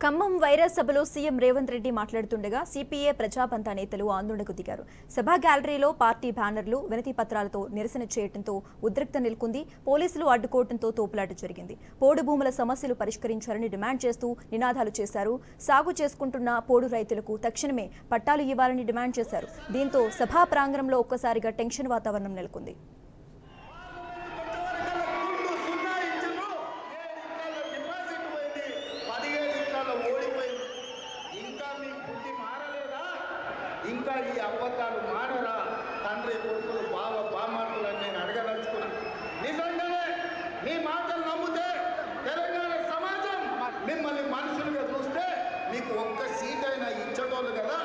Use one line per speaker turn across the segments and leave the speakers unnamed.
Khammam virus సభలో CM Revanth Reddy మాట్లాడుతుండగా CPI Praja Pantha నేతలు ఆందోళనకు దిగారు. సభా గ్యాలరీలో పార్టీ బ్యానర్లు, వినతి పత్రాలతో నిరసన చేయడంతో ఉద్రిక్త నెలకొంది. పోలీసులు అడ్డుకోవడంతో తోపులాట జరిగింది. పోడు భూముల సమస్యలు పరిష్కరించాలని డిమాండ్ చేస్తూ నినాదాలు చేశారు. సాగు చేసుకుంటున్న పోడు రైతులకు తక్షణమే పట్టాలు ఇవ్వాలని డిమాండ్ చేశారు. దీంతో సభా ప్రాంగణంలో ఒక్కసారిగా టెన్షన్ వాతావరణం నెలకొంది.
ఇంకా ఈ అబద్ధాలు మానరా తండ్రి కొడుకులు బావ బామాటలని నేను అడగదలుచుకున్నా. నిజంగానే మీ మాటలు నమ్మితే తెలంగాణ సమాజం మిమ్మల్ని మనుషులుగా చూస్తే మీకు ఒక్క సీట్ అయినా ఇచ్చటోళ్ళు కదా.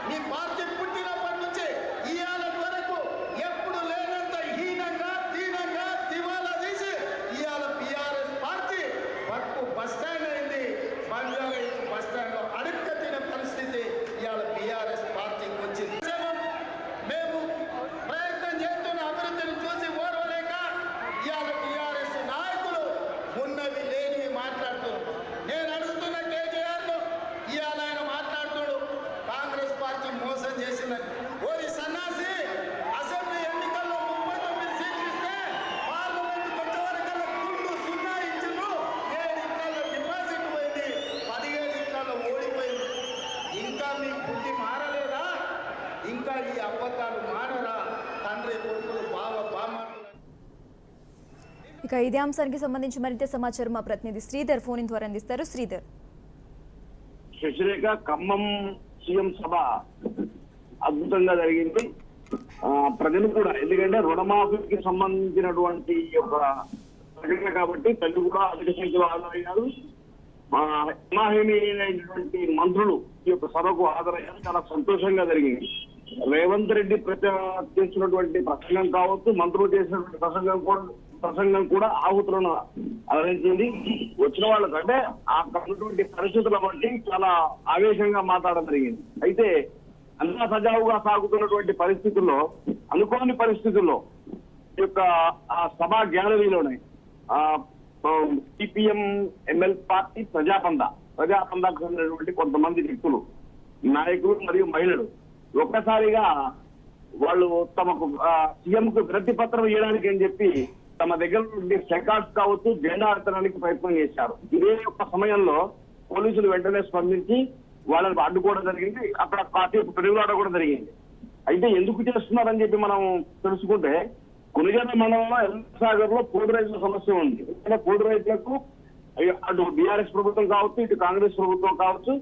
మీ పార్టీ పుట్టినప్పటి నుంచి ఇవాళ వరకు ఎప్పుడు లేనంత హీనంగా దీనంగా దివాలా తీసి ఇవాళ టీఆర్ఎస్ పార్టీ బతుకు బస్టాండ్ అయింది. బంజారా బస్ స్టాండ్లో అడుక్క తినే పరిస్థితి ఇవాళ టీఆర్ఎస్ పార్టీకి వచ్చింది. మేము ప్రయత్నం చేస్తున్న అభివృద్ధిని చూసి ఓర్వలేక ఇవాళ టీఆర్ఎస్ నాయకులు ఉన్నవి లేనివి మాట్లాడుతున్నారు. నేను అడుగుతున్న కేటీఆర్ను ఇవాళ ఆయన మాట్లాడుతాడు కాంగ్రెస్ పార్టీ మోసం చేసిందని. ఓరి సన్నాసి, అసెంబ్లీ ఎన్నికల్లో 39 సీట్లు ఇస్తే పార్లమెంట్కి వచ్చేవరకల్లా గుండు సున్నా ఇచ్చిండ్రు. 7 ఇట్లలో డిపాజిట్ పోయింది, 17 ఇట్లలో ఓడిపోయింది. ఇంకా మీ బుద్ధి మారలేదా? ఇంకా ఈ అబద్ధాలు మానరా తండ్రి కొడుకులు బావ బామాటలు.
ఇక ఇదే అంశానికి సంబంధించి మరింత సమాచారం మా ప్రతినిధి శ్రీధర్ ఫోన్ ద్వారా అందిస్తారు. శ్రీధర్.
శశిరేఖ, ఖమ్మం సీఎం సభ అద్భుతంగా జరిగింది. ప్రజలు కూడా, ఎందుకంటే రుణమాఫీకి సంబంధించినటువంటి ఒక ప్రకటన కాబట్టి ప్రజలు కూడా అధిక సంఖ్యలో హాజరయ్యారు. అయినటువంటి మంత్రులు ఈ యొక్క సభకు హాజరయ్యారు. చాలా సంతోషంగా జరిగింది. రేవంత్ రెడ్డి చేసినటువంటి ప్రసంగం కావచ్చు, మంత్రులు చేసినటువంటి ప్రసంగం కూడా ఆహుతులను అలరించింది. వచ్చిన వాళ్ళకంటే అక్కడ ఉన్నటువంటి పరిస్థితుల బట్టి చాలా ఆవేశంగా మాట్లాడడం జరిగింది. అయితే అంతా సజావుగా సాగుతున్నటువంటి పరిస్థితుల్లో, అనుకోని పరిస్థితుల్లో ఈ యొక్క సభా గ్యాలరీలోనే సిపిఎం ఎంఎల్ పార్టీ ప్రజాపందాకు చెందినటువంటి కొంతమంది వ్యక్తులు, నాయకులు మరియు మహిళలు ఒక్కసారిగా వాళ్ళు తమకు సీఎంకు వినతి పత్రం ఇవ్వడానికి అని చెప్పి తమ దగ్గర నుండి సెకార్డ్స్ కావచ్చు, జెండా ఎత్తడానికి ప్రయత్నం చేశారు. ఇదే యొక్క సమయంలో పోలీసులు వెంటనే స్పందించి వాళ్ళని అడ్డుకోవడం జరిగింది. అక్కడ కాసేపు పెరుగులాట కూడా జరిగింది. అయితే ఎందుకు చేస్తున్నారని చెప్పి మనం తెలుసుకుంటే, కొనిజర్ల మండలంలో ఎల్సాగర్ లో పోడు రైతుల సమస్య ఉంది. పోడు రైతులకు అటు బీఆర్ఎస్ ప్రభుత్వం కావచ్చు, ఇటు కాంగ్రెస్ ప్రభుత్వం కావచ్చు,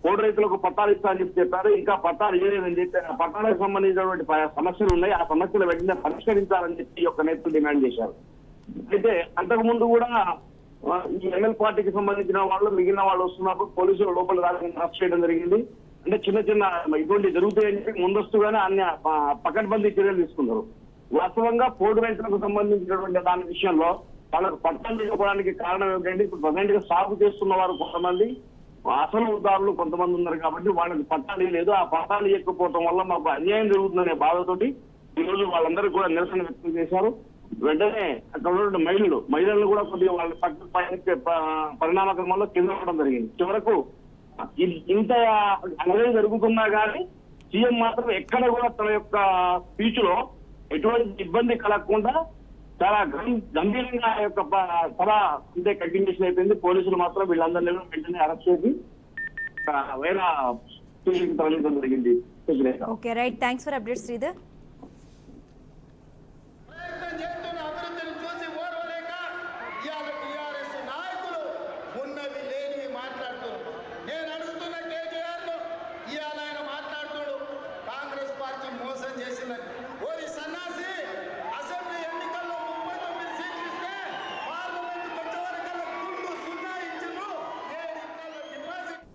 పోడు రైతులకు పట్టాలు ఇస్తా అని చెప్పారు. ఇంకా పట్టాలు ఇవ్వలేదని చెప్పి ఆ పట్టాలకు సంబంధించినటువంటి సమస్యలు ఉన్నాయి. ఆ సమస్యలు వెంటనే పరిష్కరించాలని చెప్పి యొక్క నేతలు డిమాండ్ చేశారు. అయితే అంతకు ముందు కూడా ఈ ఎంఎల్ పార్టీకి సంబంధించిన వాళ్ళు, మిగిలిన వాళ్ళు వస్తున్నప్పుడు పోలీసులు లోపల రాజకీయ అరెస్ట్ చేయడం జరిగింది. అంటే చిన్న చిన్న ఇటువంటి జరుగుతాయని చెప్పి ముందస్తుగానే అన్ని పకడ్బందీ చర్యలు తీసుకున్నారు. వాస్తవంగా పోడు రైతులకు సంబంధించినటువంటి దాని విషయంలో వాళ్ళకు పట్టాలు ఇవ్వడానికి కారణం ఏమిటంటే, ఇప్పుడు ప్రజెంట్ గా సాగు చేస్తున్న వారు కొంతమంది అసలు ఉదారులు కొంతమంది ఉన్నారు కాబట్టి వాళ్ళకి పట్టాలు లేదు. ఆ పట్టాలు ఇవ్వకపోవడం వల్ల మాకు అన్యాయం జరుగుతుందనే బాధతోటి ఈ రోజు వాళ్ళందరూ కూడా నిరసన వ్యక్తం చేశారు. వెంటనే అక్కడ ఉన్న మహిళలను కూడా కొద్దిగా వాళ్ళ పట్ల పరిణామక్రమంలో కింద పడడం జరిగింది. చివరకు ఇంత అన్యాయం జరుగుతున్నా కానీ సీఎం మాత్రం ఎక్కడ కూడా తన యొక్క స్పీచ్ లో ఎటువంటి ఇబ్బంది కలగకుండా చాలా గంభీరంగా ఆ యొక్క సభ అంతే కంటిన్యూషన్ అయిపోయింది. పోలీసులు మాత్రం వీళ్ళందరినీ వెంటనే అరెస్ట్ చేసి వేరే తరలించడం జరిగింది.
Okay, right. Thanks for update Sridhar.